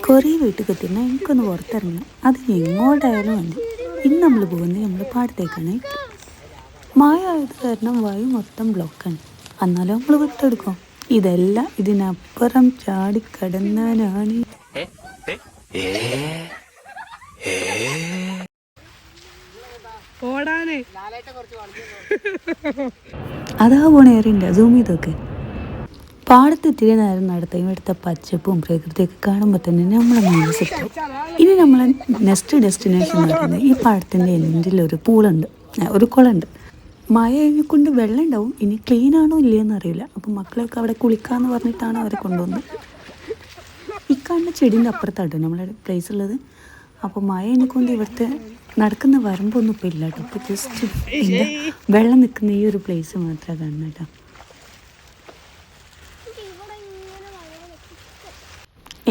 കുറേ വീട്ടിൽ എത്തിയിരുന്നാൽ എനിക്കൊന്ന് പുറത്തിറങ്ങണം. അത് എങ്ങോട്ടായാലും മതി. ഇന്ന് നമ്മൾ പോകുന്നത് നമ്മൾ പാടത്തേക്കാണ്. മഴ ആയത് കാരണം വഴി മൊത്തം ബ്ലോക്കാണ്. എന്നാലും നമ്മൾ വിട്ടെടുക്കും. ഇതെല്ലാം ഇതിനപ്പുറം ചാടിക്കടന്നാനാണ്. അതാ പോണേറിൻ്റെ സൂം ചെയ്തൊക്കെ. പാടത്ത് ഇത്തിരി നേരം നടത്തുകയും എടുത്ത പച്ചപ്പും പ്രകൃതിയൊക്കെ കാണുമ്പോൾ തന്നെ നമ്മളെ മനസ്സിലാവും. ഇനി നമ്മളെ നെക്സ്റ്റ് ഡെസ്റ്റിനേഷൻ എന്ന് പറയുന്നത് ഈ പാടത്തിൻ്റെ എൻഡിലൊരു പൂളുണ്ട്, ഒരു കുളമുണ്ട്. മഴ കഴിഞ്ഞുകൊണ്ട് വെള്ളം ഉണ്ടാവും. ഇനി ക്ലീൻ ആണോ ഇല്ലയെന്ന് അറിയില്ല. അപ്പം മക്കളൊക്കെ അവിടെ കുളിക്കാമെന്ന് പറഞ്ഞിട്ടാണ് അവരെ കൊണ്ടുവന്നത്. ഈ കാണുന്ന ചെടീൻ്റെ അപ്പുറത്താട്ടോ നമ്മളെ പ്ലേസ് ഉള്ളത്. അപ്പോൾ മഴ കഴിഞ്ഞുകൊണ്ട് ഇവിടുത്തെ നടക്കുന്ന വരമ്പൊന്നും ഇപ്പോൾ ഇല്ല കേട്ടോ. ഇപ്പോൾ ജസ്റ്റ് എന്താ വെള്ളം നിൽക്കുന്ന ഈ ഒരു പ്ലേസ് മാത്രമേ കാണുന്ന കേട്ടോ.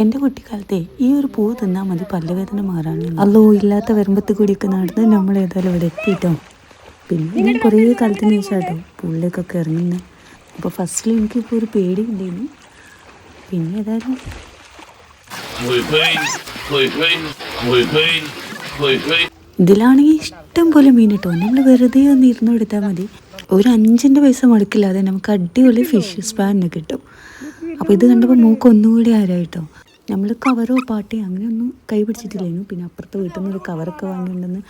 എൻ്റെ കുട്ടിക്കാലത്തെ ഈ ഒരു പൂ തിന്നാൽ മതി പല്ലുവേദന മാറാണ്. അല്ലോ ഇല്ലാത്ത വരുമ്പത്ത് കൂടിയൊക്കെ നടന്ന് നമ്മൾ ഏതായാലും ഇവിടെ എത്തിയിട്ടോ. പിന്നെ ഞാൻ കുറേ കാലത്തിന് ശേഷം കേട്ടോ പൂളിലേക്കൊക്കെ ഇറങ്ങുന്നത്. അപ്പോൾ ഫസ്റ്റിൽ എനിക്കിപ്പോൾ ഒരു പേടി ഉണ്ടായിരുന്നു. പിന്നെ ഏതായാലും ഇതിലാണെങ്കിൽ ഇഷ്ടം പോലെ മീൻ കിട്ടും. നമ്മൾ വെറുതെ ഒന്ന് ഇരുന്ന് എടുത്താൽ മതി. ഒരു 5 പൈസ മുടക്കില്ലാതെ നമുക്ക് അടിപൊളി ഫിഷ് സ്പാനിന് കിട്ടും. അപ്പോൾ ഇത് കണ്ടപ്പോൾ മൂക്ക് ഒന്നുകൂടി ആരായിട്ടോ. നമ്മൾ കവറോ പാട്ടയോ അങ്ങനെയൊന്നും കൈ പിടിച്ചിട്ടില്ലായിരുന്നു. പിന്നെ അപ്പുറത്തെ വീട്ടിൽ നിന്ന് ഒരു കവറൊക്കെ വാങ്ങിയിട്ടുണ്ടെന്ന്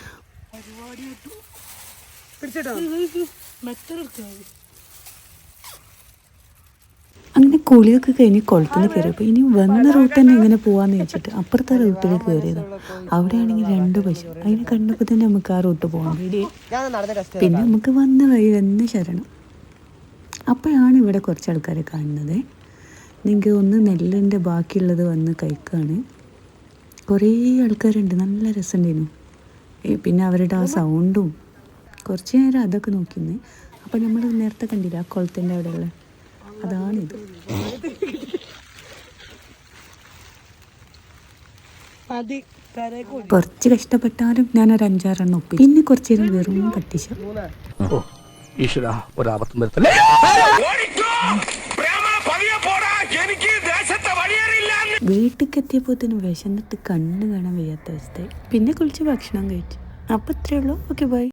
അങ്ങനെ കുളിയൊക്കെ കഴിഞ്ഞ് കുളത്തിൽ നിന്ന് കയറിയപ്പോൾ ഇനി വന്ന റൂട്ട് തന്നെ എങ്ങനെ പോകാമെന്ന് വെച്ചിട്ട് അപ്പുറത്തെ റൂട്ടിൽ കയറിയതാണ്. അവിടെയാണെങ്കിൽ 2 പശു. അതിനെ കണ്ടപ്പോൾ തന്നെ നമുക്ക് ആ റൂട്ട് പോകാൻ വേണ്ടി. പിന്നെ നമുക്ക് വന്ന വഴി തന്നെ ശരണം. അപ്പോഴാണ് ഇവിടെ കുറച്ച് ആൾക്കാരെ കാണുന്നത്. നിങ്ങൾക്ക് ഒന്ന് നെല്ലിൻ്റെ ബാക്കിയുള്ളത് വന്ന് കഴിക്കുകയാണ്. കുറേ ആൾക്കാരുണ്ട്. നല്ല രസമുണ്ടായിരുന്നു. പിന്നെ അവരുടെ ആ സൗണ്ടും കുറച്ച് നേരം അതൊക്കെ നോക്കിയിരുന്നേ. അപ്പം നമ്മൾ നേരത്തെ കണ്ടില്ല ആ കുളത്തിൻ്റെ അവിടെയുള്ള അതാണിത്. കുറച്ച് കഷ്ടപ്പെട്ടാലും ഞാനൊരു 5-6 എണ്ണം ഒപ്പി. പിന്നെ കുറച്ച് നേരം വെറും പറ്റിച്ച. വീട്ടിലേക്ക് എത്തിയപ്പോഴത്തേനും വിശന്നിട്ട് കണ്ണ് കാണാൻ വയ്യാത്ത അവസ്ഥ. പിന്നെ കുളിച്ച് ഭക്ഷണം കഴിച്ചു. അപ്പം ഇത്രയേ ഉള്ളൂ. Okay bye.